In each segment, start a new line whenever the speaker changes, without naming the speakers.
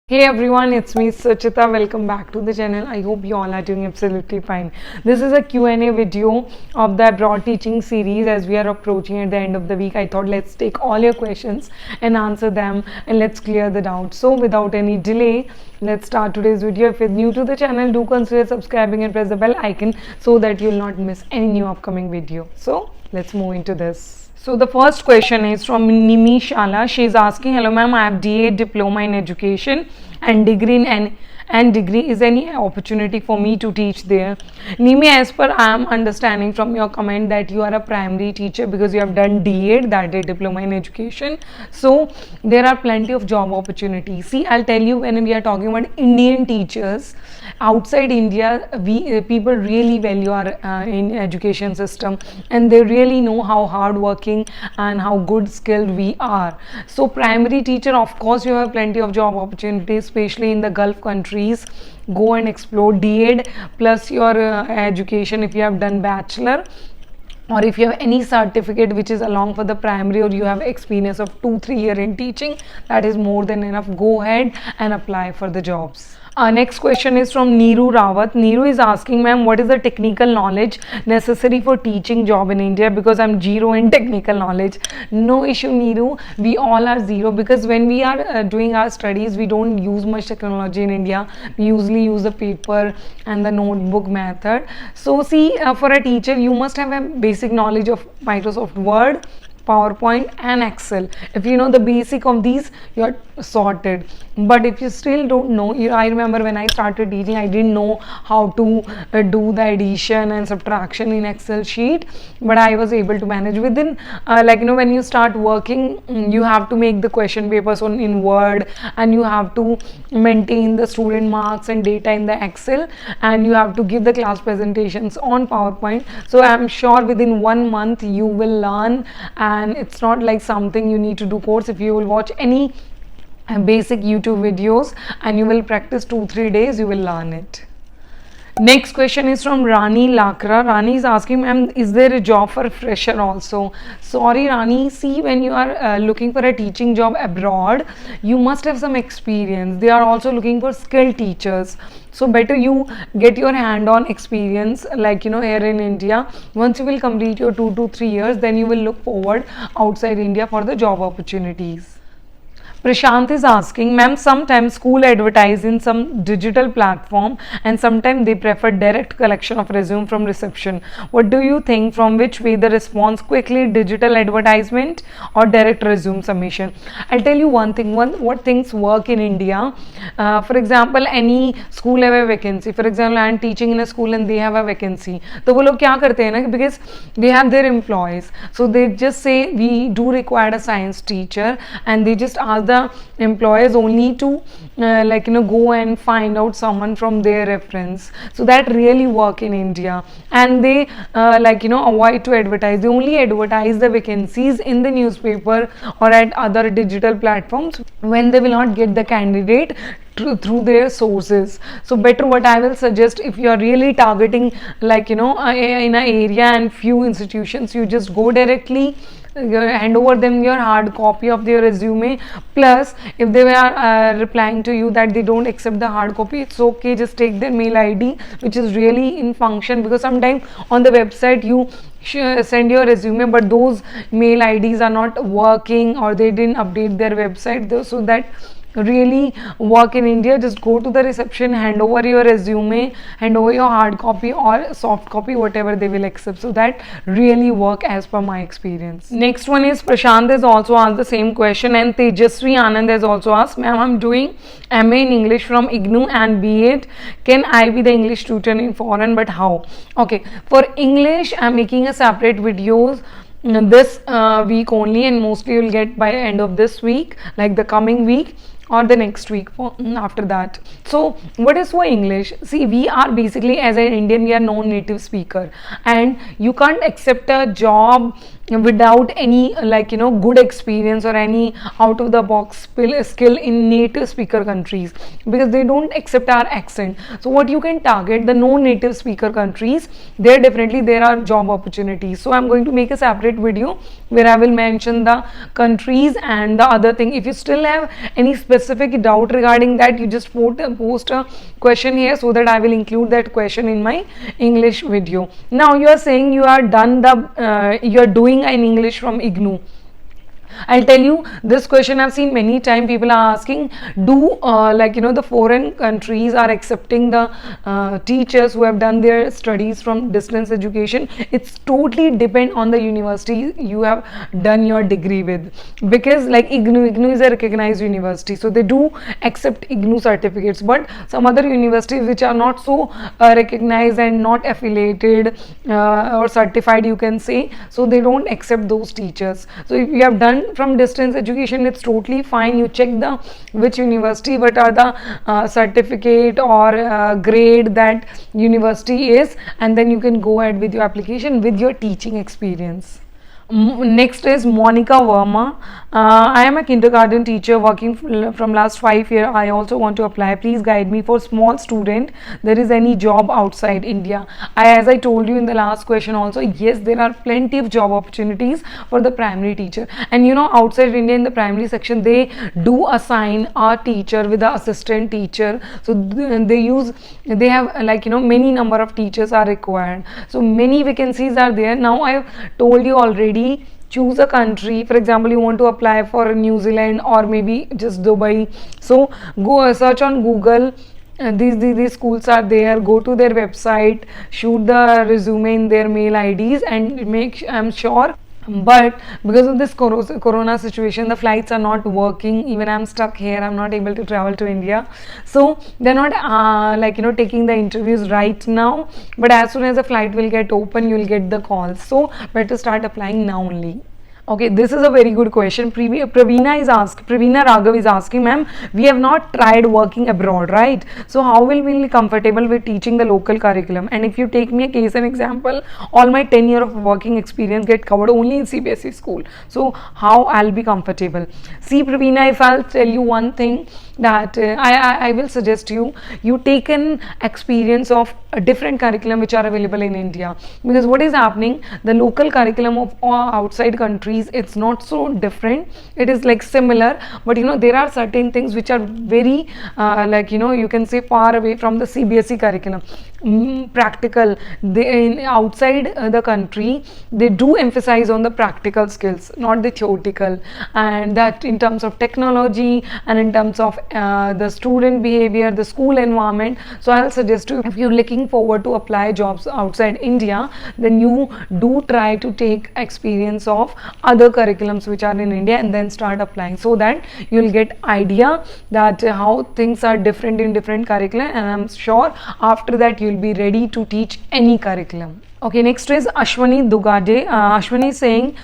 Hey everyone, it's me Suchita. Welcome back to the channel. I hope you all are doing absolutely fine. This is a Q&A video of the abroad teaching series. As we are approaching at the end of the week, I thought let's take all your questions and answer them and let's clear the doubts. So without any delay, let's start today's video. If you're new to the channel, do consider subscribing and press the bell icon so that you'll not miss any new upcoming video. So let's move into this. So the first question is from Nimishala. She is asking, hello ma'am, I have DA diploma in education and degree and degree. Is any opportunity for me to teach there? Nimi, as per I am understanding from your comment that you are a primary teacher because you have done DA, that is diploma in education. So there are plenty of job opportunities. See, I'll tell you, when we are talking about Indian teachers, outside India, people really value our in education system, and they really know how hardworking and how good skilled we are. So primary teacher, of course, you have plenty of job opportunities, especially in the Gulf countries. Go and explore DED plus your education if you have done bachelor, or if you have any certificate which is along for the primary, or you have experience of 2-3 years in teaching, that is more than enough. Go ahead and apply for the jobs. Next question is from Neeru Rawat. Neeru is asking, ma'am, what is the technical knowledge necessary for teaching job in India? Because I'm zero in technical knowledge. No issue, Neeru. We all are zero, because when we are doing our studies, we don't use much technology in India. We usually use the paper and the notebook method. So see, for a teacher, you must have a basic knowledge of Microsoft Word, PowerPoint and Excel. If you know the basic of these, you are sorted. But if you still don't know, I remember when I started teaching, I didn't know how to do the addition and subtraction in Excel sheet, but I was able to manage within when you start working, you have to make the question papers in Word, and you have to maintain the student marks and data in the Excel, and you have to give the class presentations on PowerPoint. So I'm sure within 1 month you will learn, and it's not like something you need to do course. If you will watch any basic YouTube videos and you will practice 2-3 days, you will learn it. Next question is from Rani Lakra. Rani is asking, ma'am, is there a job for fresher also? Sorry Rani, see, when you are looking for a teaching job abroad, you must have some experience. They are also looking for skilled teachers. So better you get your hand-on experience, here in India. Once you will complete your 2 to 3 years, then you will look forward outside India for the job opportunities. Prashant is asking, ma'am, sometimes school advertise in some digital platform and sometimes they prefer direct collection of resume from reception. What do you think, from which way the response quickly, digital advertisement or direct resume submission? I'll tell you one thing, what things work in India. For example, any school have a vacancy. For example, I am teaching in a school and they have a vacancy. So वो लोग क्या करते हैं ना, because they have their employees. So they just say, we do require a science teacher, and they just ask the employers only to go and find out someone from their reference. So that really work in India, and they avoid to advertise. They only advertise the vacancies in the newspaper or at other digital platforms when they will not get the candidate through their sources. So better, what I will suggest, if you are really targeting in an area and few institutions, you just go directly, hand over them your hard copy of their resume. Plus, if they are replying to you that they don't accept the hard copy, it's okay, just take their mail ID which is really in function, because sometimes on the website you send your resume but those mail IDs are not working, or they didn't update their website. So that really work in India, just go to the reception, hand over your resume, hand over your hard copy or soft copy, whatever they will accept. So that really work as per my experience. Next one is Prashant has also asked the same question, and Tejasvi Anand has also asked, ma'am, I'm doing MA in English from IGNU and B.Ed. Can I be the English tutor in foreign, but how? Okay, for English I'm making a separate videos this week only, and mostly you'll get by end of this week, like the coming week or the next week after that. So what is for English? See, we are basically, as an Indian, we are non-native speaker, and you can't accept a job without any good experience or any out of the box skill in native speaker countries, because they don't accept our accent. So what you can target, the non-native speaker countries, there definitely there are job opportunities. So I'm going to make a separate video where I will mention the countries and the other thing. If you still have any specific specific doubt regarding that, you just post a question here so that I will include that question in my English video. Now you are saying you are done you are doing an English from IGNOU. I'll tell you, this question I've seen many times. People are asking, do the foreign countries are accepting the teachers who have done their studies from distance education? It's totally depend on the university you have done your degree with, because like IGNOU is a recognized university, so they do accept IGNOU certificates. But some other universities which are not so recognized and not affiliated or certified, you can say, so they don't accept those teachers. So if you have done from distance education, it's totally fine. You check the which university, what are the certificate or grade that university is, and then you can go ahead with your application with your teaching experience. Next is Monica Verma. I am a kindergarten teacher working from last 5 years. I also want to apply. Please guide me for small student. There is any job outside India? As I told you in the last question also, yes, there are plenty of job opportunities for the primary teacher. And you know, outside India in the primary section, they do assign a teacher with the assistant teacher. So they have many number of teachers are required. So many vacancies are there. Now I have told you already, choose a country. For example, you want to apply for New Zealand or maybe just Dubai, so go search on Google. These schools are there. Go to their website, shoot the resume in their mail IDs, and I'm sure. But because of this corona situation, the flights are not working. Even I'm stuck here, I'm not able to travel to India, so they're not taking the interviews right now. But as soon as the flight will get open, you'll get the calls, so better start applying now only. Okay, this is a very good question. Pravina Raghav is asking, ma'am, we have not tried working abroad, right? So how will we be comfortable with teaching the local curriculum? And if you take me a case and example, all my 10 years of working experience get covered only in CBSE school. So how I'll be comfortable? See, Pravina, if I'll tell you one thing, that I will suggest you take an experience of a different curriculum which are available in India, because what is happening, the local curriculum of outside countries, it's not so different. It is like similar, but there are certain things which are very you can say far away from the CBSE curriculum. Practical, outside the country, they do emphasize on the practical skills, not the theoretical, and that in terms of technology and in terms of the student behavior, the school environment. So I'll suggest you, if you're looking forward to apply jobs outside India, then you do try to take experience of other curriculums which are in India and then start applying, so that you'll get idea that how things are different in different curricula, and I'm sure after that you'll be ready to teach any curriculum. Okay, next is Ashwani Dugade. Ashwani is saying,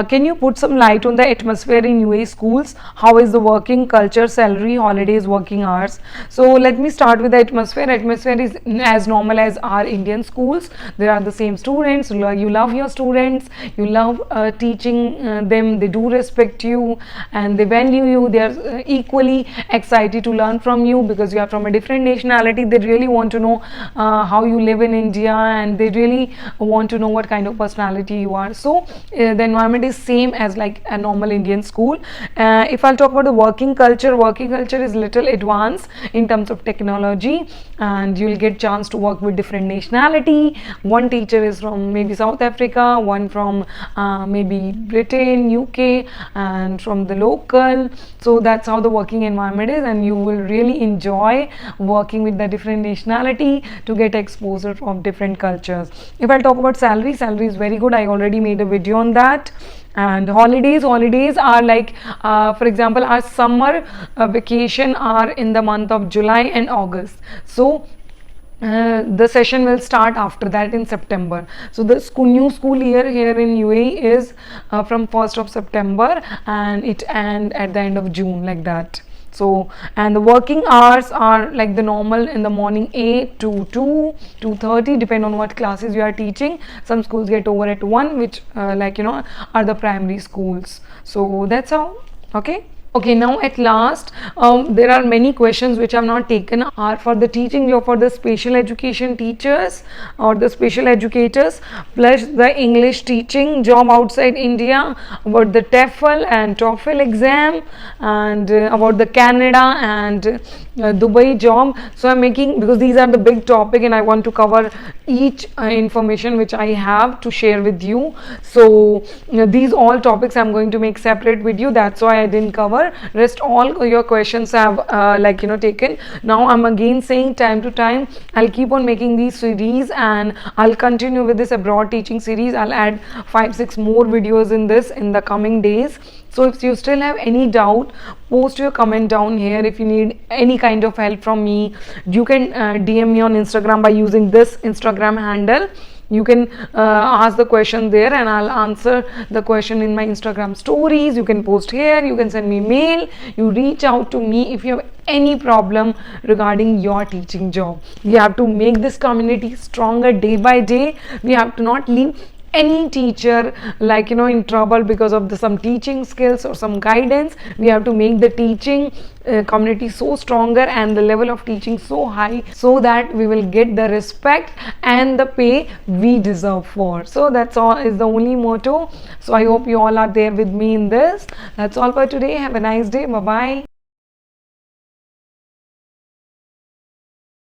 can you put some light on the atmosphere in UAE schools? How is the working culture, salary, holidays, working hours? So let me start with the atmosphere. Atmosphere is as normal as our Indian schools. There are the same students. You love your students. You love teaching them. They do respect you and they value you. They are equally excited to learn from you, because you are from a different nationality. They really want to know how you live in India, and they really want to know what kind of personality you are. So the environment is same as like a normal Indian school. If I'll talk about the working culture is little advanced in terms of technology, and you'll get chance to work with different nationality. One teacher is from maybe South Africa, one from maybe Britain, UK, and from the local. So that's how the working environment is, and you will really enjoy working with the different nationality to get exposure from different cultures. If I talk about salary is very good. I already made a video on that. And holidays are like, for example, our summer vacation are in the month of July and August. So the session will start after that in September. So the new school year here in UAE is from 1st of September, and it ends at the end of June, like that. So, and the working hours are like the normal in the morning 8 to 2:30, depend on what classes you are teaching. Some schools get over at 1, which are the primary schools. So that's how. Okay. Okay, now at last, there are many questions which have not taken are for the teaching job for the special education teachers or the special educators, plus the English teaching job outside India, about the TEFL and TOEFL exam, and about the Canada and Dubai job. So I'm making, because these are the big topic and I want to cover each information which I have to share with you. So these all topics I'm going to make separate video, that's why I didn't cover. Rest all your questions have taken. Now I'm again saying time to time I'll keep on making these series and I'll continue with this abroad teaching series. I'll add 5-6 more videos in this in the coming days. So if you still have any doubt, post your comment down here. If you need any kind of help from me, you can DM me on Instagram by using this Instagram handle. You can ask the question there and I'll answer the question in my Instagram stories. You can post here, you can send me mail, you reach out to me if you have any problem regarding your teaching job. We have to make this community stronger day by day. We have to not leave any teacher in trouble because of some teaching skills or some guidance. We have to make the teaching community so stronger and the level of teaching so high, so that we will get the respect and the pay we deserve for. So that's all is the only motto. So I hope you all are there with me in this. That's all for today. Have a nice day. Bye bye.